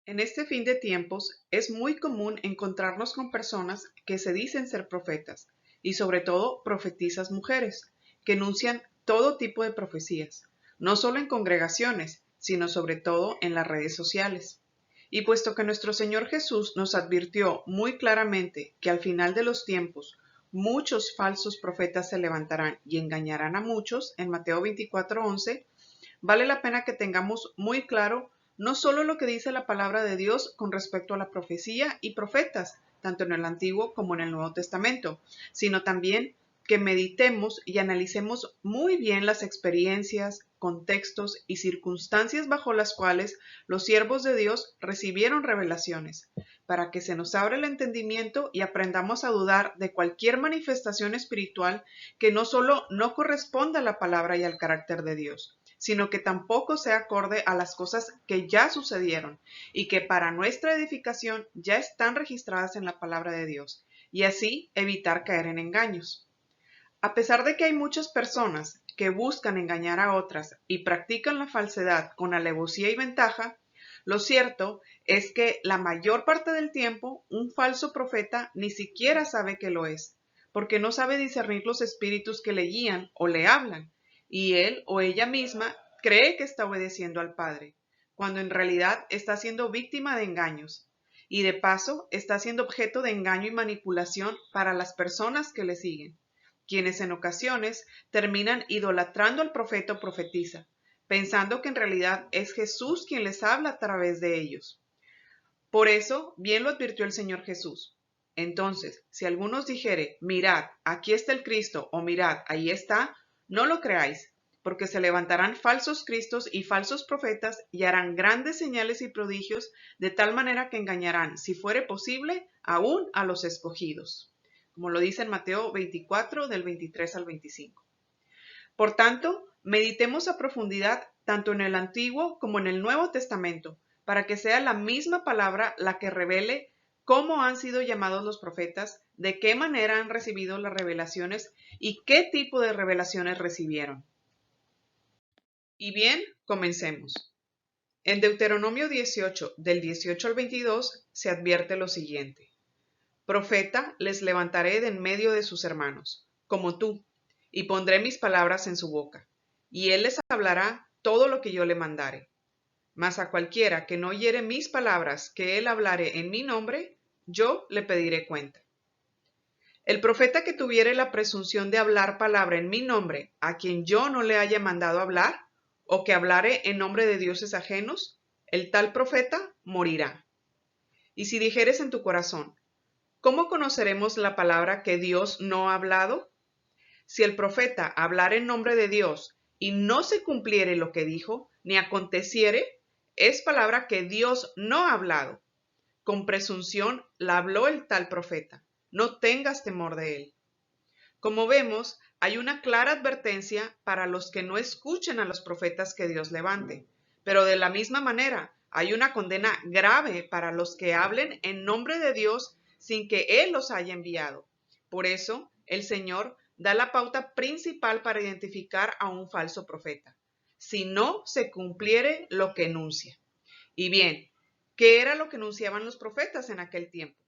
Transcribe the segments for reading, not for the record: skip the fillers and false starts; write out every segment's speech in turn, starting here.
En este fin de tiempos es muy común encontrarnos con personas que se dicen ser profetas y sobre todo profetisas mujeres, que enuncian todo tipo de profecías, no solo en congregaciones, sino sobre todo en las redes sociales. Y puesto que nuestro Señor Jesús nos advirtió muy claramente que al final de los tiempos muchos falsos profetas se levantarán y engañarán a muchos, en Mateo 24:11, vale la pena que tengamos muy claro no solo lo que dice la palabra de Dios con respecto a la profecía y profetas, tanto en el Antiguo como en el Nuevo Testamento, sino también que meditemos y analicemos muy bien las experiencias, contextos y circunstancias bajo las cuales los siervos de Dios recibieron revelaciones, para que se nos abra el entendimiento y aprendamos a dudar de cualquier manifestación espiritual que no solo no corresponda a la palabra y al carácter de Dios, sino que tampoco sea acorde a las cosas que ya sucedieron y que para nuestra edificación ya están registradas en la palabra de Dios, y así evitar caer en engaños. A pesar de que hay muchas personas que buscan engañar a otras y practican la falsedad con alevosía y ventaja, lo cierto es que la mayor parte del tiempo un falso profeta ni siquiera sabe que lo es, porque no sabe discernir los espíritus que le guían o le hablan, y él o ella misma cree que está obedeciendo al Padre, cuando en realidad está siendo víctima de engaños, y de paso está siendo objeto de engaño y manipulación para las personas que le siguen, quienes en ocasiones terminan idolatrando al profeta o profetisa, pensando que en realidad es Jesús quien les habla a través de ellos. Por eso, bien lo advirtió el Señor Jesús. Entonces, si alguno os dijere, mirad, aquí está el Cristo, o mirad, ahí está, no lo creáis, porque se levantarán falsos cristos y falsos profetas y harán grandes señales y prodigios, de tal manera que engañarán, si fuere posible, aún a los escogidos, como lo dice en Mateo 24, del 23 al 25. Por tanto, meditemos a profundidad tanto en el Antiguo como en el Nuevo Testamento, para que sea la misma palabra la que revele cómo han sido llamados los profetas, de qué manera han recibido las revelaciones y qué tipo de revelaciones recibieron. Y bien, comencemos. En Deuteronomio 18, del 18 al 22, se advierte lo siguiente. Profeta les levantaré de en medio de sus hermanos, como tú, y pondré mis palabras en su boca, y él les hablará todo lo que yo le mandare. Mas a cualquiera que no oyere mis palabras que él hablare en mi nombre, yo le pediré cuenta. El profeta que tuviere la presunción de hablar palabra en mi nombre, a quien yo no le haya mandado hablar, o que hablare en nombre de dioses ajenos, el tal profeta morirá. Y si dijeres en tu corazón, ¿cómo conoceremos la palabra que Dios no ha hablado? Si el profeta hablara en nombre de Dios y no se cumpliere lo que dijo, ni aconteciere, es palabra que Dios no ha hablado. Con presunción la habló el tal profeta. No tengas temor de él. Como vemos, hay una clara advertencia para los que no escuchen a los profetas que Dios levante, pero de la misma manera hay una condena grave para los que hablen en nombre de Dios sin que Él los haya enviado. Por eso, el Señor da la pauta principal para identificar a un falso profeta, si no se cumpliere lo que enuncia. Y bien, ¿qué era lo que enunciaban los profetas en aquel tiempo?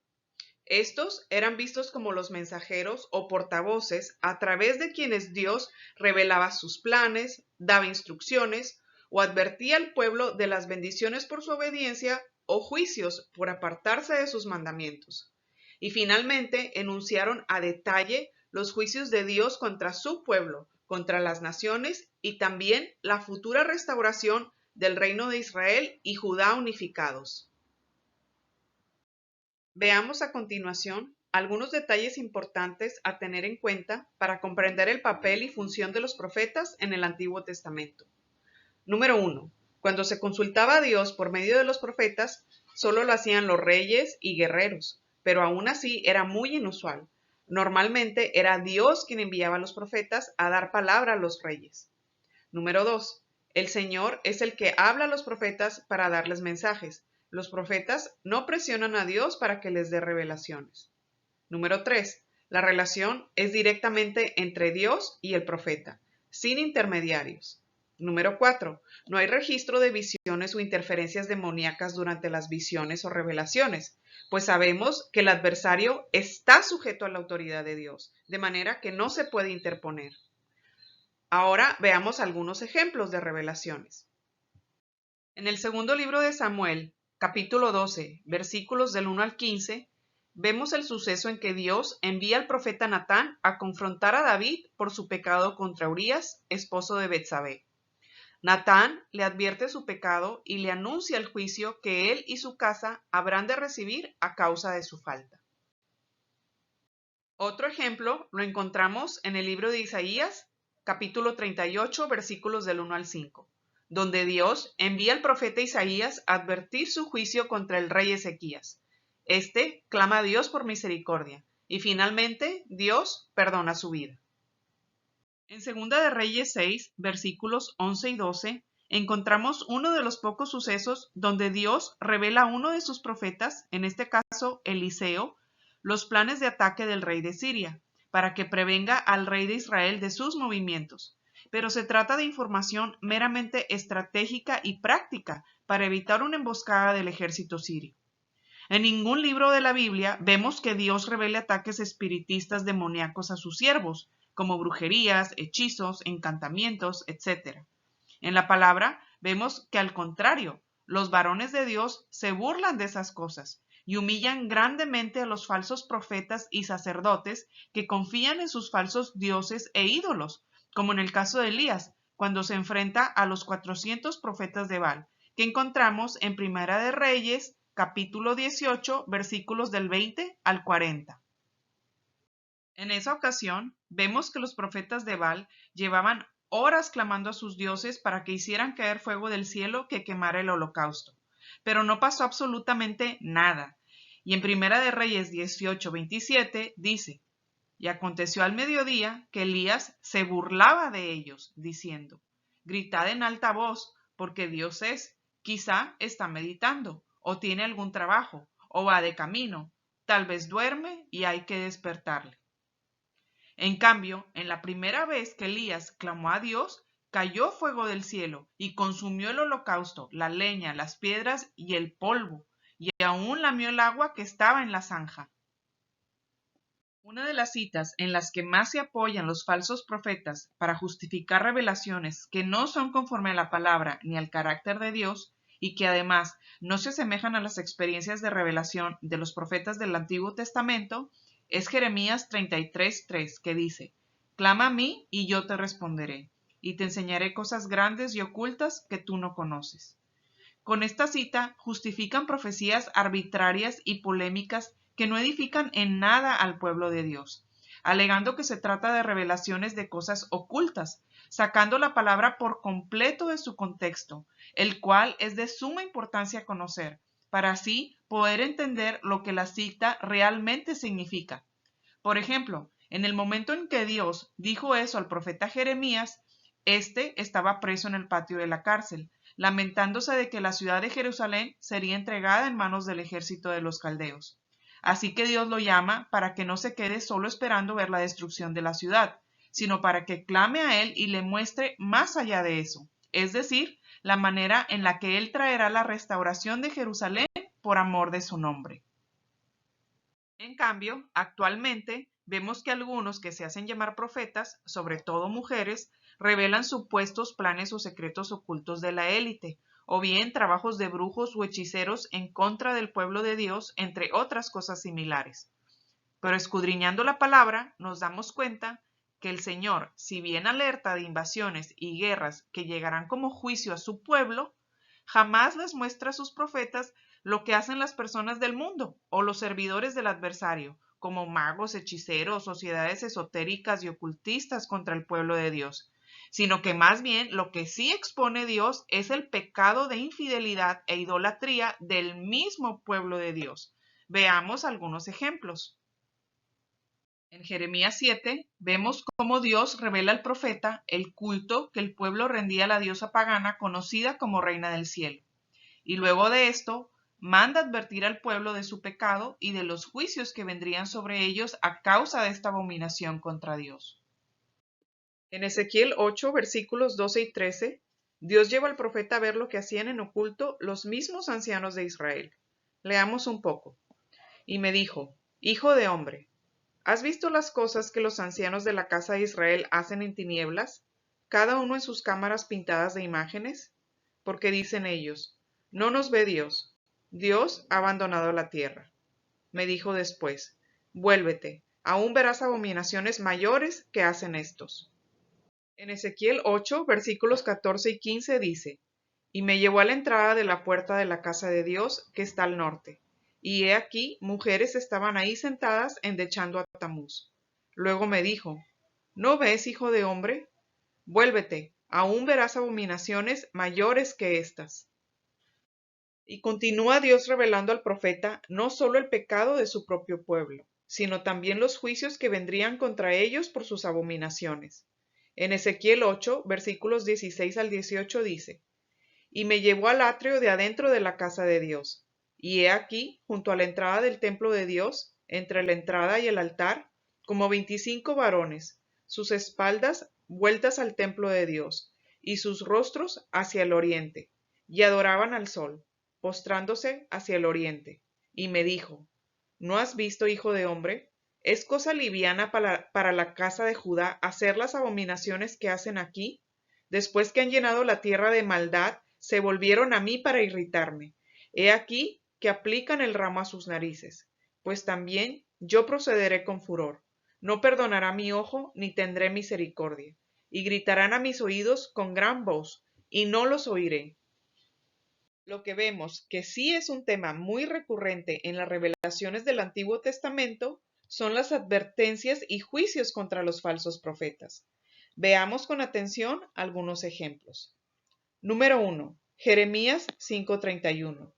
Estos eran vistos como los mensajeros o portavoces a través de quienes Dios revelaba sus planes, daba instrucciones o advertía al pueblo de las bendiciones por su obediencia o juicios por apartarse de sus mandamientos. Y finalmente enunciaron a detalle los juicios de Dios contra su pueblo, contra las naciones y también la futura restauración del reino de Israel y Judá unificados. Veamos a continuación algunos detalles importantes a tener en cuenta para comprender el papel y función de los profetas en el Antiguo Testamento. Número 1. Cuando se consultaba a Dios por medio de los profetas, solo lo hacían los reyes y guerreros, pero aún así era muy inusual. Normalmente era Dios quien enviaba a los profetas a dar palabra a los reyes. Número 2. El Señor es el que habla a los profetas para darles mensajes. Los profetas no presionan a Dios para que les dé revelaciones. Número 3. La relación es directamente entre Dios y el profeta, sin intermediarios. Número 4. No hay registro de visiones o interferencias demoníacas durante las visiones o revelaciones, pues sabemos que el adversario está sujeto a la autoridad de Dios, de manera que no se puede interponer. Ahora veamos algunos ejemplos de revelaciones. En el segundo libro de Samuel, capítulo 12, versículos del 1 al 15, vemos el suceso en que Dios envía al profeta Natán a confrontar a David por su pecado contra Urías, esposo de Betsabé. Natán le advierte su pecado y le anuncia el juicio que él y su casa habrán de recibir a causa de su falta. Otro ejemplo lo encontramos en el libro de Isaías, capítulo 38, versículos del 1 al 5, donde Dios envía al profeta Isaías a advertir su juicio contra el rey Ezequías. Este clama a Dios por misericordia y finalmente Dios perdona su vida. En Segunda de Reyes 6, versículos 11 y 12, encontramos uno de los pocos sucesos donde Dios revela a uno de sus profetas, en este caso Eliseo, los planes de ataque del rey de Siria, para que prevenga al rey de Israel de sus movimientos. Pero se trata de información meramente estratégica y práctica para evitar una emboscada del ejército sirio. En ningún libro de la Biblia vemos que Dios revele ataques espiritistas demoníacos a sus siervos, como brujerías, hechizos, encantamientos, etc. En la palabra vemos que al contrario, los varones de Dios se burlan de esas cosas y humillan grandemente a los falsos profetas y sacerdotes que confían en sus falsos dioses e ídolos, como en el caso de Elías, cuando se enfrenta a los 400 profetas de Baal, que encontramos en Primera de Reyes, capítulo 18, versículos del 20 al 40. En esa ocasión, vemos que los profetas de Baal llevaban horas clamando a sus dioses para que hicieran caer fuego del cielo que quemara el holocausto. Pero no pasó absolutamente nada. Y en Primera de Reyes 18, 27 dice: Y aconteció al mediodía que Elías se burlaba de ellos, diciendo: Gritad en alta voz, porque Dios es, quizá está meditando, o tiene algún trabajo, o va de camino, tal vez duerme y hay que despertarle. En cambio, en la primera vez que Elías clamó a Dios, cayó fuego del cielo y consumió el holocausto, la leña, las piedras y el polvo, y aún lamió el agua que estaba en la zanja. Una de las citas en las que más se apoyan los falsos profetas para justificar revelaciones que no son conforme a la palabra ni al carácter de Dios y que además no se asemejan a las experiencias de revelación de los profetas del Antiguo Testamento es Jeremías 33:3, que dice: Clama a mí y yo te responderé, y te enseñaré cosas grandes y ocultas que tú no conoces. Con esta cita justifican profecías arbitrarias y polémicas que no edifican en nada al pueblo de Dios, alegando que se trata de revelaciones de cosas ocultas, sacando la palabra por completo de su contexto, el cual es de suma importancia conocer, para así poder entender lo que la cita realmente significa. Por ejemplo, en el momento en que Dios dijo eso al profeta Jeremías, éste estaba preso en el patio de la cárcel, lamentándose de que la ciudad de Jerusalén sería entregada en manos del ejército de los caldeos. Así que Dios lo llama para que no se quede solo esperando ver la destrucción de la ciudad, sino para que clame a él y le muestre más allá de eso, es decir, la manera en la que él traerá la restauración de Jerusalén por amor de su nombre. En cambio, actualmente vemos que algunos que se hacen llamar profetas, sobre todo mujeres, revelan supuestos planes o secretos ocultos de la élite, o bien trabajos de brujos o hechiceros en contra del pueblo de Dios, entre otras cosas similares. Pero escudriñando la palabra, nos damos cuenta que el Señor, si bien alerta de invasiones y guerras que llegarán como juicio a su pueblo, jamás les muestra a sus profetas lo que hacen las personas del mundo o los servidores del adversario, como magos, hechiceros, sociedades esotéricas y ocultistas contra el pueblo de Dios, sino que más bien lo que sí expone Dios es el pecado de infidelidad e idolatría del mismo pueblo de Dios. Veamos algunos ejemplos. En Jeremías 7 vemos cómo Dios revela al profeta el culto que el pueblo rendía a la diosa pagana conocida como Reina del Cielo. Y luego de esto, manda advertir al pueblo de su pecado y de los juicios que vendrían sobre ellos a causa de esta abominación contra Dios. En Ezequiel 8, versículos 12 y 13, Dios lleva al profeta a ver lo que hacían en oculto los mismos ancianos de Israel. Leamos un poco. Y me dijo, Hijo de hombre, ¿has visto las cosas que los ancianos de la casa de Israel hacen en tinieblas, cada uno en sus cámaras pintadas de imágenes? Porque dicen ellos, no nos ve Dios, Dios ha abandonado la tierra. Me dijo después, vuélvete, aún verás abominaciones mayores que hacen estos. En Ezequiel 8, versículos 14 y 15 dice, y me llevó a la entrada de la puerta de la casa de Dios que está al norte, y he aquí mujeres estaban ahí sentadas endechando a Tamuz. Luego me dijo, ¿no ves, hijo de hombre? Vuélvete, aún verás abominaciones mayores que estas. Y continúa Dios revelando al profeta no solo el pecado de su propio pueblo, sino también los juicios que vendrían contra ellos por sus abominaciones. En Ezequiel 8, versículos 16 al 18 dice, y me llevó al atrio de adentro de la casa de Dios. Y he aquí, junto a la entrada del templo de Dios, entre la entrada y el altar, como 25 varones, sus espaldas vueltas al templo de Dios, y sus rostros hacia el oriente, y adoraban al sol, postrándose hacia el oriente. Y me dijo, ¿no has visto, hijo de hombre? ¿Es cosa liviana para la casa de Judá hacer las abominaciones que hacen aquí? Después que han llenado la tierra de maldad, se volvieron a mí para irritarme. He aquí que aplican el ramo a sus narices. Pues también yo procederé con furor. No perdonará mi ojo, ni tendré misericordia. Y gritarán a mis oídos con gran voz, y no los oiré. Lo que vemos que sí es un tema muy recurrente en las revelaciones del Antiguo Testamento son las advertencias y juicios contra los falsos profetas. Veamos con atención algunos ejemplos. Número 1. Jeremías 5:31.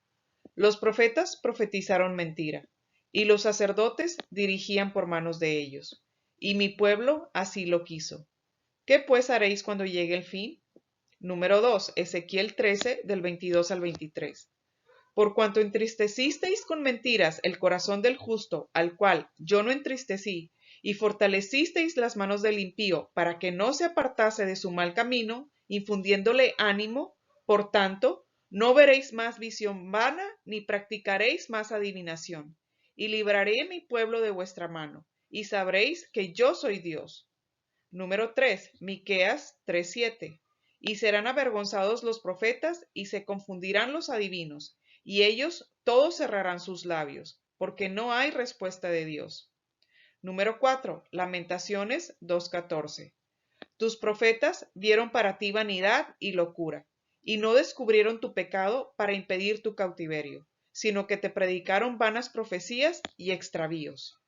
Los profetas profetizaron mentira, y los sacerdotes dirigían por manos de ellos, y mi pueblo así lo quiso. ¿Qué pues haréis cuando llegue el fin? Número 2. Ezequiel 13, del 22 al 23. Por cuanto entristecisteis con mentiras el corazón del justo, al cual yo no entristecí, y fortalecisteis las manos del impío para que no se apartase de su mal camino, infundiéndole ánimo, por tanto, no veréis más visión vana, ni practicaréis más adivinación. Y libraré mi pueblo de vuestra mano, y sabréis que yo soy Dios. Número 3. Miqueas 3:7. Y serán avergonzados los profetas, y se confundirán los adivinos, y ellos todos cerrarán sus labios, porque no hay respuesta de Dios. Número 4. Lamentaciones 2:14. Tus profetas vieron para ti vanidad y locura, y no descubrieron tu pecado para impedir tu cautiverio, sino que te predicaron vanas profecías y extravíos.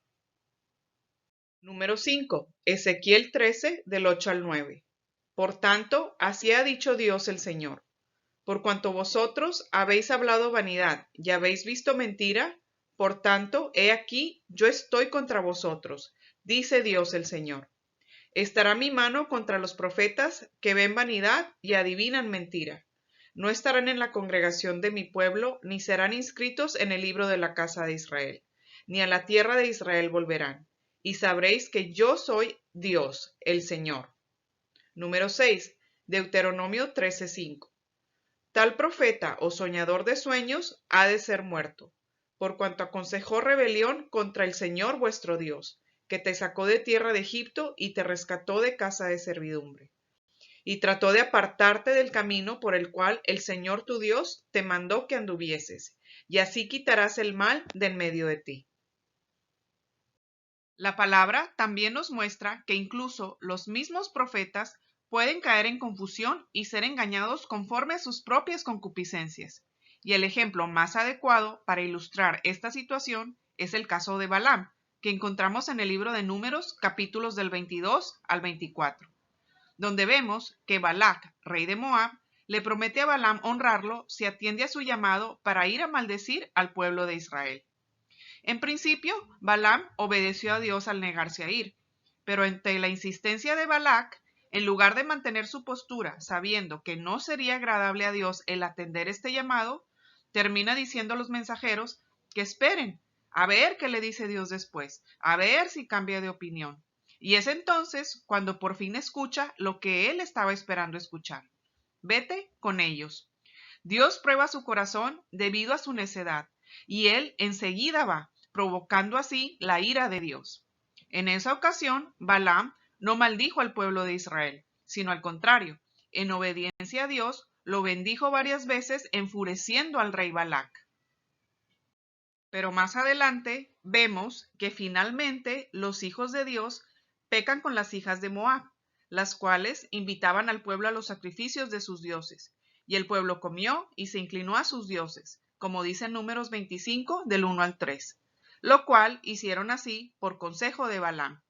Número 5. Ezequiel 13, del 8 al 9. Por tanto, así ha dicho Dios el Señor. Por cuanto vosotros habéis hablado vanidad y habéis visto mentira, por tanto, he aquí, yo estoy contra vosotros, dice Dios el Señor. Estará mi mano contra los profetas que ven vanidad y adivinan mentira. No estarán en la congregación de mi pueblo, ni serán inscritos en el libro de la casa de Israel, ni a la tierra de Israel volverán. Y sabréis que yo soy Dios, el Señor. Número 6. Deuteronomio 13:5. Tal profeta o soñador de sueños ha de ser muerto, por cuanto aconsejó rebelión contra el Señor vuestro Dios, que te sacó de tierra de Egipto y te rescató de casa de servidumbre. Y trató de apartarte del camino por el cual el Señor tu Dios te mandó que anduvieses, y así quitarás el mal de en medio de ti. La palabra también nos muestra que incluso los mismos profetas pueden caer en confusión y ser engañados conforme a sus propias concupiscencias. Y el ejemplo más adecuado para ilustrar esta situación es el caso de Balaam, que encontramos en el libro de Números, capítulos del 22 al 24, donde vemos que Balac, rey de Moab, le promete a Balaam honrarlo si atiende a su llamado para ir a maldecir al pueblo de Israel. En principio, Balaam obedeció a Dios al negarse a ir, pero ante la insistencia de Balac, en lugar de mantener su postura, sabiendo que no sería agradable a Dios el atender este llamado, termina diciendo a los mensajeros que esperen, a ver qué le dice Dios después, a ver si cambia de opinión. Y es entonces cuando por fin escucha lo que él estaba esperando escuchar. vete con ellos. Dios prueba su corazón debido a su necedad, y él enseguida va, provocando así la ira de Dios. En esa ocasión, Balaam no maldijo al pueblo de Israel, sino al contrario, en obediencia a Dios, lo bendijo varias veces, enfureciendo al rey Balac. Pero más adelante vemos que finalmente los hijos de Dios pecan con las hijas de Moab, las cuales invitaban al pueblo a los sacrificios de sus dioses, y el pueblo comió y se inclinó a sus dioses, como dice en Números 25 del 1 al 3, lo cual hicieron así por consejo de Balaam.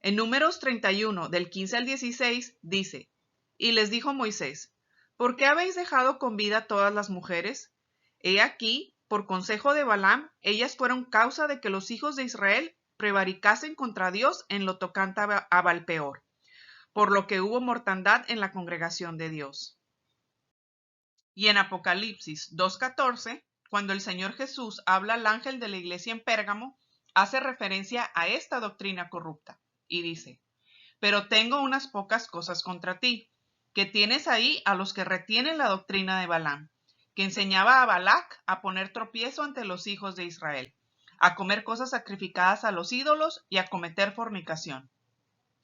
En Números 31 del 15 al 16 dice: y les dijo Moisés: ¿por qué habéis dejado con vida todas las mujeres? He aquí, por consejo de Balaam, ellas fueron causa de que los hijos de Israel prevaricasen contra Dios en lo tocante a Balpeor, por lo que hubo mortandad en la congregación de Dios. Y en Apocalipsis 2:14, cuando el Señor Jesús habla al ángel de la iglesia en Pérgamo, hace referencia a esta doctrina corrupta y dice: pero tengo unas pocas cosas contra ti, que tienes ahí a los que retienen la doctrina de Balaam, que enseñaba a Balac a poner tropiezo ante los hijos de Israel, a comer cosas sacrificadas a los ídolos y a cometer fornicación.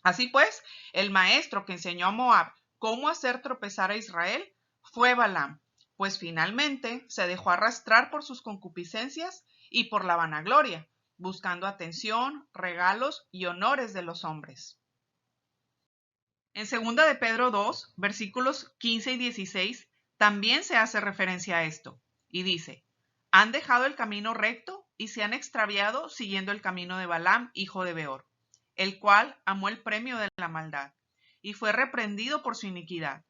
Así pues, el maestro que enseñó a Moab cómo hacer tropezar a Israel fue Balaam, pues finalmente se dejó arrastrar por sus concupiscencias y por la vanagloria, buscando atención, regalos y honores de los hombres. En 2 de Pedro 2, versículos 15 y 16, también se hace referencia a esto, y dice: han dejado el camino recto y se han extraviado siguiendo el camino de Balaam, hijo de Beor, el cual amó el premio de la maldad, y fue reprendido por su iniquidad,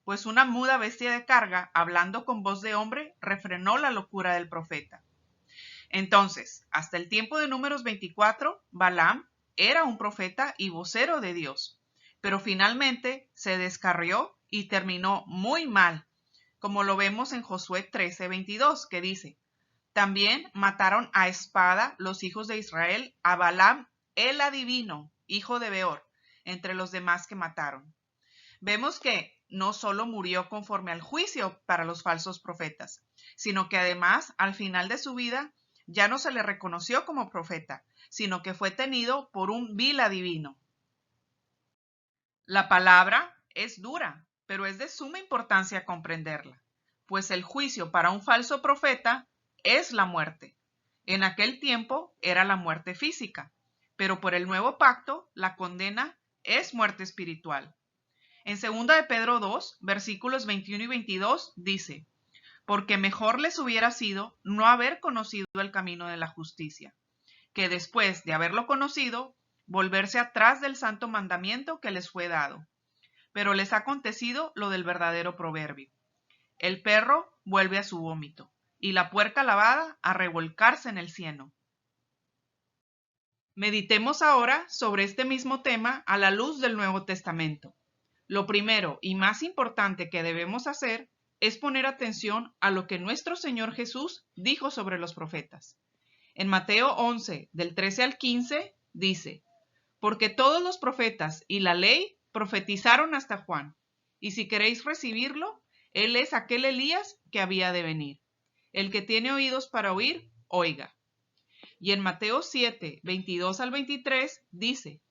pues una muda bestia de carga, hablando con voz de hombre, refrenó la locura del profeta. Entonces, hasta el tiempo de Números 24, Balaam era un profeta y vocero de Dios, pero finalmente se descarrió y terminó muy mal, como lo vemos en Josué 13:22, que dice: también mataron a espada los hijos de Israel a Balaam el adivino, hijo de Beor, entre los demás que mataron. Vemos que no solo murió conforme al juicio para los falsos profetas, sino que además, al final de su vida, ya no se le reconoció como profeta, sino que fue tenido por un vil adivino. La palabra es dura, pero es de suma importancia comprenderla, pues el juicio para un falso profeta es la muerte. En aquel tiempo era la muerte física, pero por el nuevo pacto la condena es muerte espiritual. En 2 de Pedro 2, versículos 21 y 22 dice: porque mejor les hubiera sido no haber conocido el camino de la justicia, que después de haberlo conocido, volverse atrás del santo mandamiento que les fue dado. Pero les ha acontecido lo del verdadero proverbio: el perro vuelve a su vómito, y la puerca lavada a revolcarse en el cieno. Meditemos ahora sobre este mismo tema a la luz del Nuevo Testamento. Lo primero y más importante que debemos hacer es poner atención a lo que nuestro Señor Jesús dijo sobre los profetas. En Mateo 11, del 13 al 15, dice: porque todos los profetas y la ley profetizaron hasta Juan, y si queréis recibirlo, él es aquel Elías que había de venir. El que tiene oídos para oír, oiga. Y en Mateo 7, 22 al 23, dice: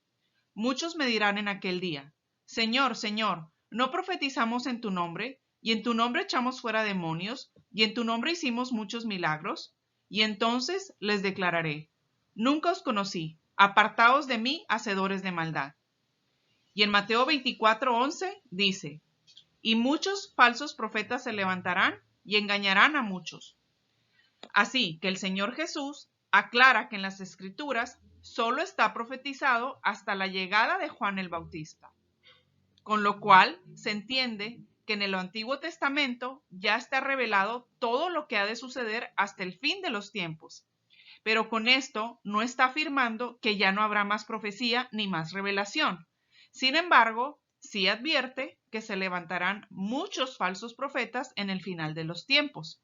muchos me dirán en aquel día: Señor, Señor, ¿no profetizamos en tu nombre? Y en tu nombre echamos fuera demonios, y en tu nombre hicimos muchos milagros. Y entonces les declararé: nunca os conocí, apartaos de mí, hacedores de maldad. Y en Mateo 24:11 dice: y muchos falsos profetas se levantarán y engañarán a muchos. Así que el Señor Jesús aclara que en las Escrituras solo está profetizado hasta la llegada de Juan el Bautista, con lo cual se entiende que en el Antiguo Testamento ya está revelado todo lo que ha de suceder hasta el fin de los tiempos, pero con esto no está afirmando que ya no habrá más profecía ni más revelación. Sin embargo, sí advierte que se levantarán muchos falsos profetas en el final de los tiempos.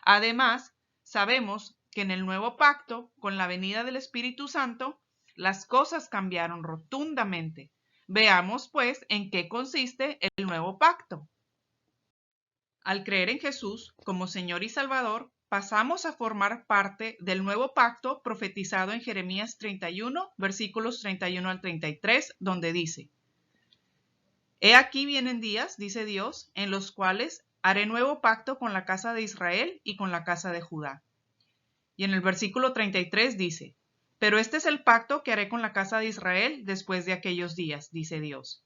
Además, sabemos que en el nuevo pacto, con la venida del Espíritu Santo, las cosas cambiaron rotundamente. Veamos, pues, en qué consiste el nuevo pacto. Al creer en Jesús como Señor y Salvador, pasamos a formar parte del nuevo pacto profetizado en Jeremías 31, versículos 31 al 33, donde dice: He aquí vienen días, dice Dios, en los cuales haré nuevo pacto con la casa de Israel y con la casa de Judá. Y en el versículo 33 dice: Pero este es el pacto que haré con la casa de Israel después de aquellos días, dice Dios.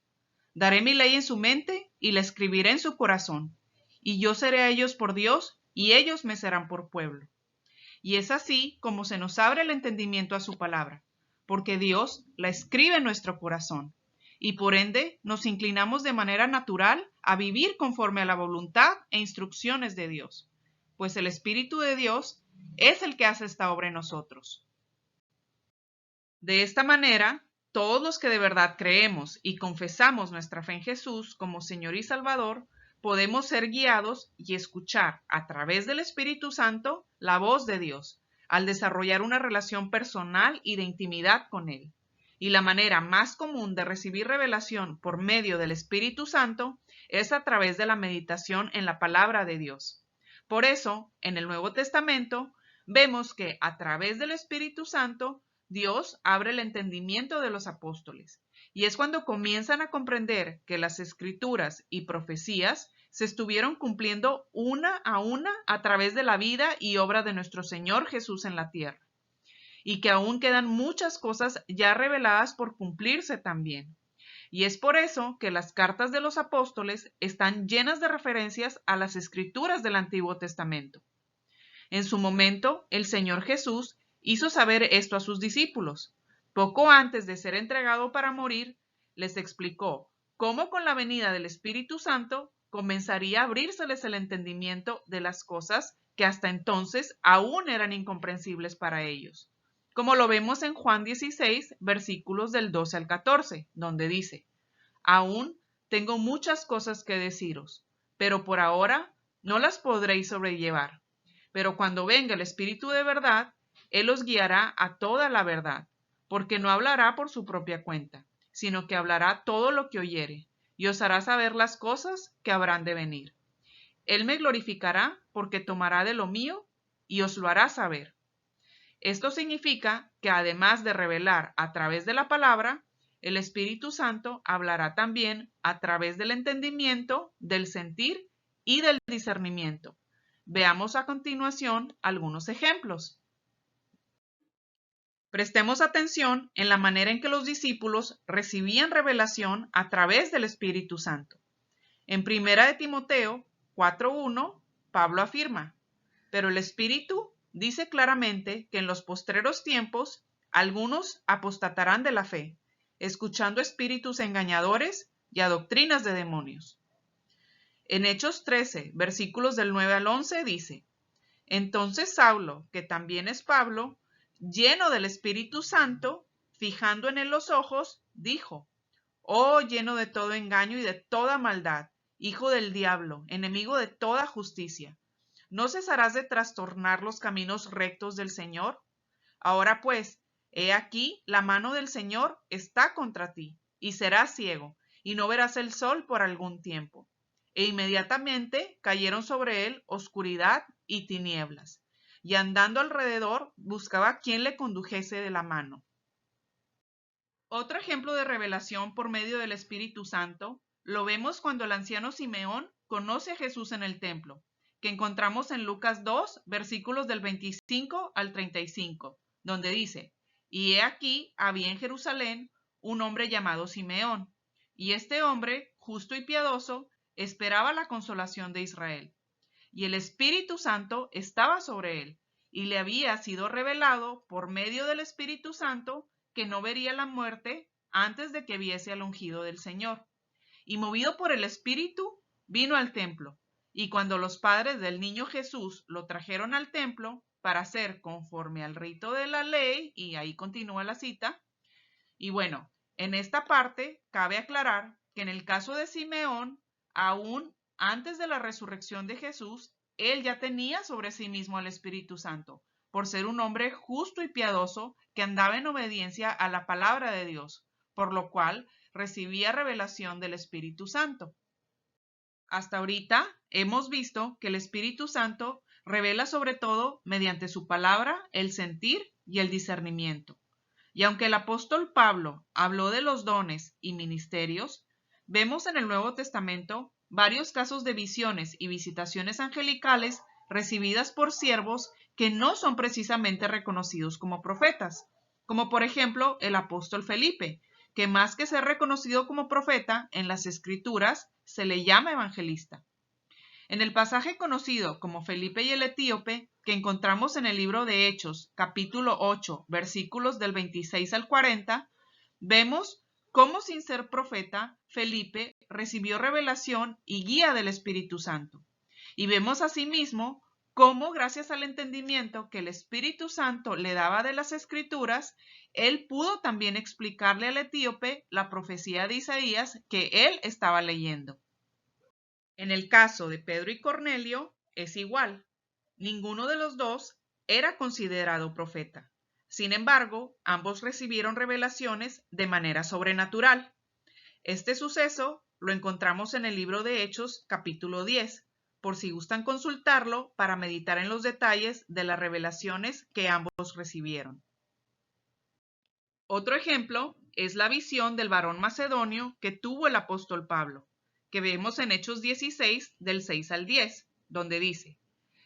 Daré mi ley en su mente y la escribiré en su corazón, y yo seré a ellos por Dios, y ellos me serán por pueblo. Y es así como se nos abre el entendimiento a su palabra, porque Dios la escribe en nuestro corazón, y por ende nos inclinamos de manera natural a vivir conforme a la voluntad e instrucciones de Dios, pues el Espíritu de Dios es el que hace esta obra en nosotros. De esta manera, todos los que de verdad creemos y confesamos nuestra fe en Jesús como Señor y Salvador, podemos ser guiados y escuchar a través del Espíritu Santo la voz de Dios, al desarrollar una relación personal y de intimidad con Él. Y la manera más común de recibir revelación por medio del Espíritu Santo es a través de la meditación en la palabra de Dios. Por eso, en el Nuevo Testamento, vemos que a través del Espíritu Santo Dios abre el entendimiento de los apóstoles, y es cuando comienzan a comprender que las escrituras y profecías se estuvieron cumpliendo una a través de la vida y obra de nuestro Señor Jesús en la tierra, y que aún quedan muchas cosas ya reveladas por cumplirse también. Y es por eso que las cartas de los apóstoles están llenas de referencias a las escrituras del Antiguo Testamento. En su momento, el Señor Jesús hizo saber esto a sus discípulos. Poco antes de ser entregado para morir, les explicó cómo con la venida del Espíritu Santo comenzaría a abrírseles el entendimiento de las cosas que hasta entonces aún eran incomprensibles para ellos. Como lo vemos en Juan 16, versículos del 12 al 14, donde dice: Aún tengo muchas cosas que deciros, pero por ahora no las podréis sobrellevar. Pero cuando venga el Espíritu de verdad, Él os guiará a toda la verdad, porque no hablará por su propia cuenta, sino que hablará todo lo que oyere, y os hará saber las cosas que habrán de venir. Él me glorificará, porque tomará de lo mío y os lo hará saber. Esto significa que además de revelar a través de la palabra, el Espíritu Santo hablará también a través del entendimiento, del sentir y del discernimiento. Veamos a continuación algunos ejemplos. Prestemos atención en la manera en que los discípulos recibían revelación a través del Espíritu Santo. En 1 de Timoteo 4:1, Pablo afirma: Pero el Espíritu dice claramente que en los postreros tiempos algunos apostatarán de la fe, escuchando espíritus engañadores y a doctrinas de demonios. En Hechos 13, versículos del 9 al 11 dice: Entonces Saulo, que también es Pablo, lleno del Espíritu Santo, fijando en él los ojos, dijo: Oh, lleno de todo engaño y de toda maldad, hijo del diablo, enemigo de toda justicia, ¿no cesarás de trastornar los caminos rectos del Señor? Ahora pues, he aquí, la mano del Señor está contra ti, y serás ciego, y no verás el sol por algún tiempo. E inmediatamente cayeron sobre él oscuridad y tinieblas, y andando alrededor buscaba quien le condujese de la mano. Otro ejemplo de revelación por medio del Espíritu Santo lo vemos cuando el anciano Simeón conoce a Jesús en el templo, que encontramos en Lucas 2, versículos del 25 al 35, donde dice: Y he aquí había en Jerusalén un hombre llamado Simeón, y este hombre, justo y piadoso, esperaba la consolación de Israel. Y el Espíritu Santo estaba sobre él, y le había sido revelado por medio del Espíritu Santo que no vería la muerte antes de que viese al ungido del Señor. Y movido por el Espíritu, vino al templo. Y cuando los padres del niño Jesús lo trajeron al templo para hacer conforme al rito de la ley, y ahí continúa la cita. Y bueno, en esta parte cabe aclarar que en el caso de Simeón, aún antes de la resurrección de Jesús, él ya tenía sobre sí mismo al Espíritu Santo, por ser un hombre justo y piadoso que andaba en obediencia a la palabra de Dios, por lo cual recibía revelación del Espíritu Santo. Hasta ahorita hemos visto que el Espíritu Santo revela sobre todo mediante su palabra, el sentir y el discernimiento. Y aunque el apóstol Pablo habló de los dones y ministerios, vemos en el Nuevo Testamento varios casos de visiones y visitaciones angelicales recibidas por siervos que no son precisamente reconocidos como profetas, como por ejemplo el apóstol Felipe, que más que ser reconocido como profeta en las Escrituras, se le llama evangelista. En el pasaje conocido como Felipe y el etíope, que encontramos en el libro de Hechos, capítulo 8, versículos del 26 al 40, vemos cómo sin ser profeta, Felipe recibió revelación y guía del Espíritu Santo. Y vemos asimismo cómo, gracias al entendimiento que el Espíritu Santo le daba de las Escrituras, él pudo también explicarle al etíope la profecía de Isaías que él estaba leyendo. En el caso de Pedro y Cornelio es igual. Ninguno de los dos era considerado profeta. Sin embargo, ambos recibieron revelaciones de manera sobrenatural. Este suceso lo encontramos en el libro de Hechos, capítulo 10, por si gustan consultarlo para meditar en los detalles de las revelaciones que ambos recibieron. Otro ejemplo es la visión del varón macedonio que tuvo el apóstol Pablo, que vemos en Hechos 16, del 6 al 10, donde dice: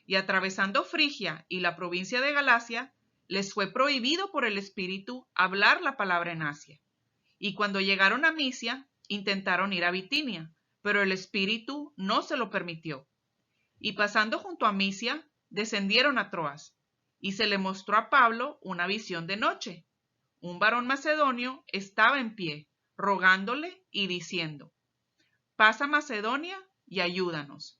y atravesando Frigia y la provincia de Galacia, les fue prohibido por el Espíritu hablar la palabra en Asia. Y cuando llegaron a Misia, intentaron ir a Bitinia, pero el Espíritu no se lo permitió. Y pasando junto a Misia, descendieron a Troas, y se le mostró a Pablo una visión de noche. Un varón macedonio estaba en pie, rogándole y diciendo: pasa Macedonia y ayúdanos.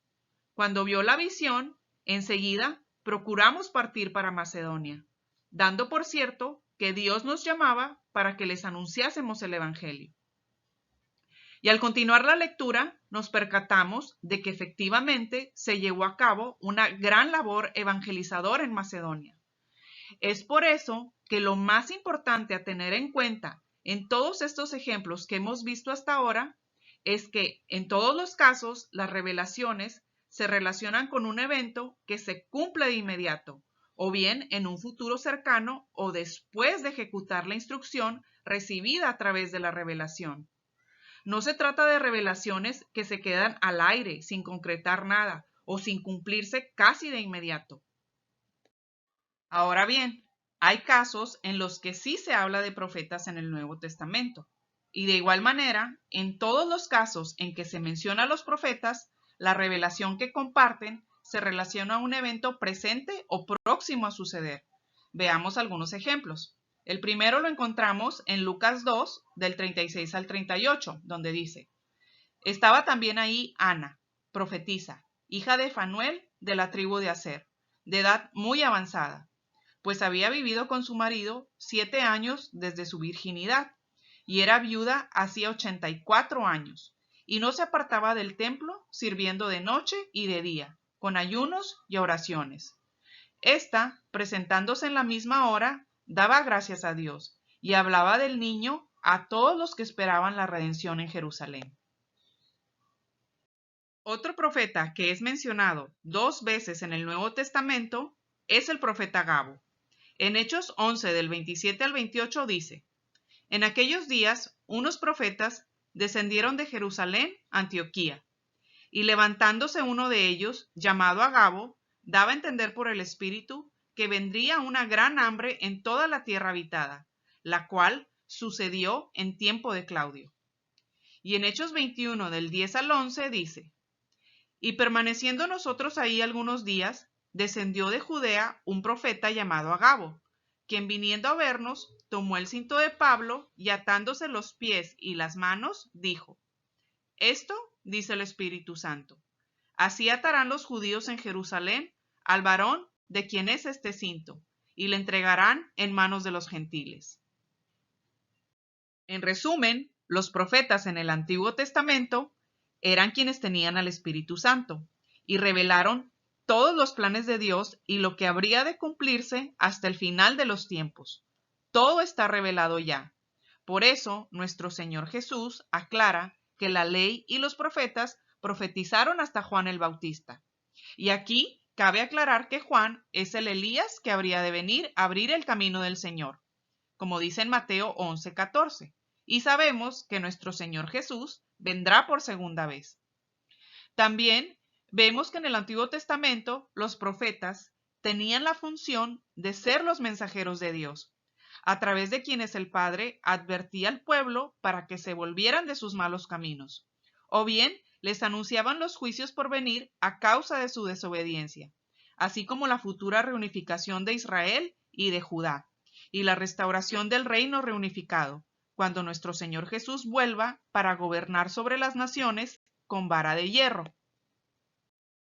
Cuando vio la visión, enseguida procuramos partir para Macedonia, dando por cierto que Dios nos llamaba para que les anunciásemos el Evangelio. Y al continuar la lectura, nos percatamos de que efectivamente se llevó a cabo una gran labor evangelizadora en Macedonia. Es por eso que lo más importante a tener en cuenta en todos estos ejemplos que hemos visto hasta ahora es que en todos los casos las revelaciones se relacionan con un evento que se cumple de inmediato, o bien en un futuro cercano o después de ejecutar la instrucción recibida a través de la revelación. No se trata de revelaciones que se quedan al aire sin concretar nada o sin cumplirse casi de inmediato. Ahora bien, hay casos en los que sí se habla de profetas en el Nuevo Testamento. Y de igual manera, en todos los casos en que se menciona a los profetas, la revelación que comparten se relaciona a un evento presente o próximo a suceder. Veamos algunos ejemplos. El primero lo encontramos en Lucas 2, del 36 al 38, donde dice: estaba también ahí Ana, profetisa, hija de Fanuel de la tribu de Aser, de edad muy avanzada, pues había vivido con su marido 7 años desde su virginidad, y era viuda hacía 84 años, y no se apartaba del templo, sirviendo de noche y de día, con ayunos y oraciones. Esta, presentándose en la misma hora, daba gracias a Dios, y hablaba del niño a todos los que esperaban la redención en Jerusalén. Otro profeta que es mencionado 2 veces en el Nuevo Testamento es el profeta Gabo. En Hechos 11, del 27 al 28 dice: en aquellos días unos profetas descendieron de Jerusalén a Antioquía, y levantándose uno de ellos, llamado Agabo, daba a entender por el Espíritu que vendría una gran hambre en toda la tierra habitada, la cual sucedió en tiempo de Claudio. Y en Hechos 21, del 10 al 11 dice: y permaneciendo nosotros ahí algunos días, descendió de Judea un profeta llamado Agabo, quien viniendo a vernos, tomó el cinto de Pablo y atándose los pies y las manos, dijo: esto dice el Espíritu Santo: así atarán los judíos en Jerusalén al varón de quien es este cinto, y le entregarán en manos de los gentiles. En resumen, los profetas en el Antiguo Testamento eran quienes tenían al Espíritu Santo y revelaron todos los planes de Dios y lo que habría de cumplirse hasta el final de los tiempos. Todo está revelado ya. Por eso, nuestro Señor Jesús aclara que la ley y los profetas profetizaron hasta Juan el Bautista. Y aquí cabe aclarar que Juan es el Elías que habría de venir a abrir el camino del Señor, como dice en Mateo 11:14. Y sabemos que nuestro Señor Jesús vendrá por segunda vez. También vemos que en el Antiguo Testamento los profetas tenían la función de ser los mensajeros de Dios, a través de quienes el Padre advertía al pueblo para que se volvieran de sus malos caminos, o bien les anunciaban los juicios por venir a causa de su desobediencia, así como la futura reunificación de Israel y de Judá, y la restauración del reino reunificado, cuando nuestro Señor Jesús vuelva para gobernar sobre las naciones con vara de hierro.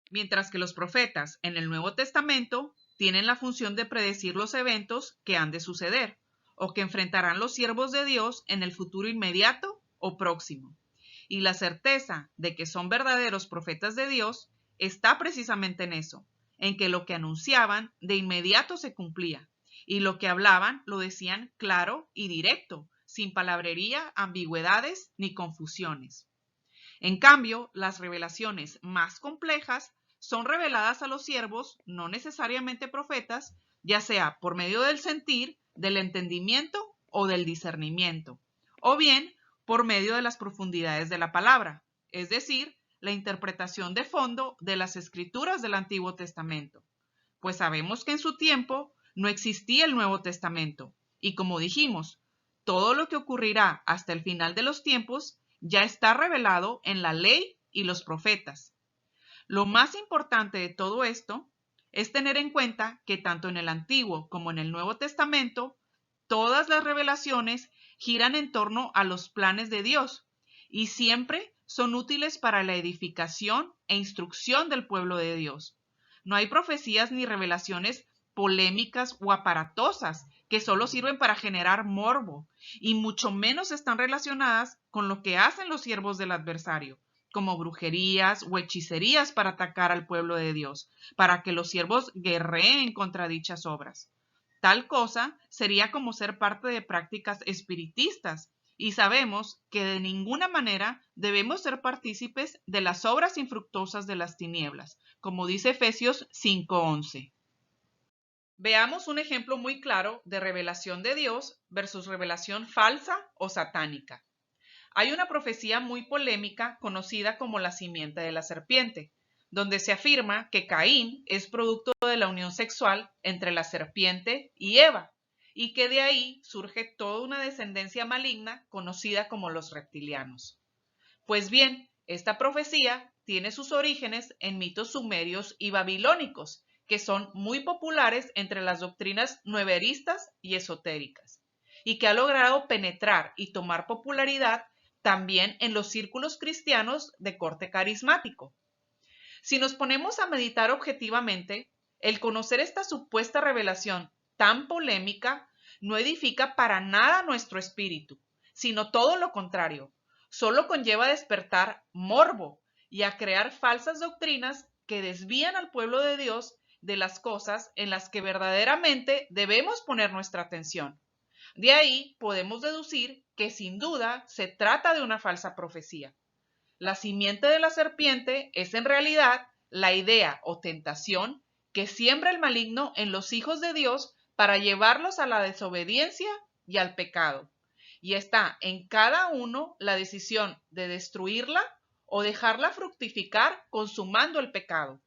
Mientras que los profetas en el Nuevo Testamento tienen la función de predecir los eventos que han de suceder o que enfrentarán los siervos de Dios en el futuro inmediato o próximo. Y la certeza de que son verdaderos profetas de Dios está precisamente en eso, en que lo que anunciaban de inmediato se cumplía, y lo que hablaban lo decían claro y directo, sin palabrería, ambigüedades ni confusiones. En cambio, las revelaciones más complejas son reveladas a los siervos, no necesariamente profetas, ya sea por medio del sentir, del entendimiento o del discernimiento, o bien por medio de las profundidades de la palabra, es decir, la interpretación de fondo de las escrituras del Antiguo Testamento. Pues sabemos que en su tiempo no existía el Nuevo Testamento, y como dijimos, todo lo que ocurrirá hasta el final de los tiempos ya está revelado en la ley y los profetas. Lo más importante de todo esto es tener en cuenta que tanto en el Antiguo como en el Nuevo Testamento, todas las revelaciones giran en torno a los planes de Dios y siempre son útiles para la edificación e instrucción del pueblo de Dios. No hay profecías ni revelaciones polémicas o aparatosas que solo sirven para generar morbo, y mucho menos están relacionadas con lo que hacen los siervos del adversario, como brujerías o hechicerías para atacar al pueblo de Dios, para que los siervos guerreen contra dichas obras. Tal cosa sería como ser parte de prácticas espiritistas, y sabemos que de ninguna manera debemos ser partícipes de las obras infructuosas de las tinieblas, como dice Efesios 5:11. Veamos un ejemplo muy claro de revelación de Dios versus revelación falsa o satánica. Hay una profecía muy polémica conocida como la simiente de la serpiente, donde se afirma que Caín es producto de la unión sexual entre la serpiente y Eva, y que de ahí surge toda una descendencia maligna conocida como los reptilianos. Pues bien, esta profecía tiene sus orígenes en mitos sumerios y babilónicos, que son muy populares entre las doctrinas nueveristas y esotéricas, y que ha logrado penetrar y tomar popularidad también en los círculos cristianos de corte carismático. Si nos ponemos a meditar objetivamente, el conocer esta supuesta revelación tan polémica no edifica para nada nuestro espíritu, sino todo lo contrario. Solo conlleva a despertar morbo y a crear falsas doctrinas que desvían al pueblo de Dios de las cosas en las que verdaderamente debemos poner nuestra atención. De ahí podemos deducir que sin duda se trata de una falsa profecía. La simiente de la serpiente es en realidad la idea o tentación que siembra el maligno en los hijos de Dios para llevarlos a la desobediencia y al pecado. Y está en cada uno la decisión de destruirla o dejarla fructificar consumando el pecado.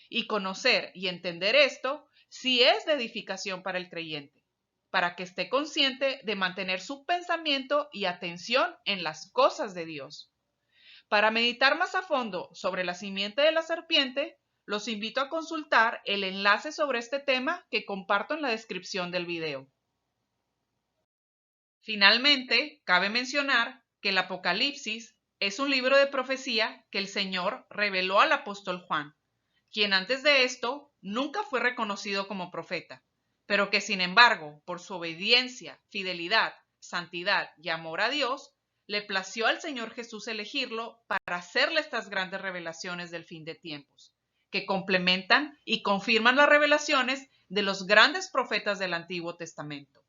Y conocer y entender esto sí es de edificación para el creyente, para que esté consciente de mantener su pensamiento y atención en las cosas de Dios. Para meditar más a fondo sobre la simiente de la serpiente, los invito a consultar el enlace sobre este tema que comparto en la descripción del video. Finalmente, cabe mencionar que el Apocalipsis es un libro de profecía que el Señor reveló al apóstol Juan, quien antes de esto nunca fue reconocido como profeta, pero que sin embargo, por su obediencia, fidelidad, santidad y amor a Dios, le plació al Señor Jesús elegirlo para hacerle estas grandes revelaciones del fin de tiempos, que complementan y confirman las revelaciones de los grandes profetas del Antiguo Testamento.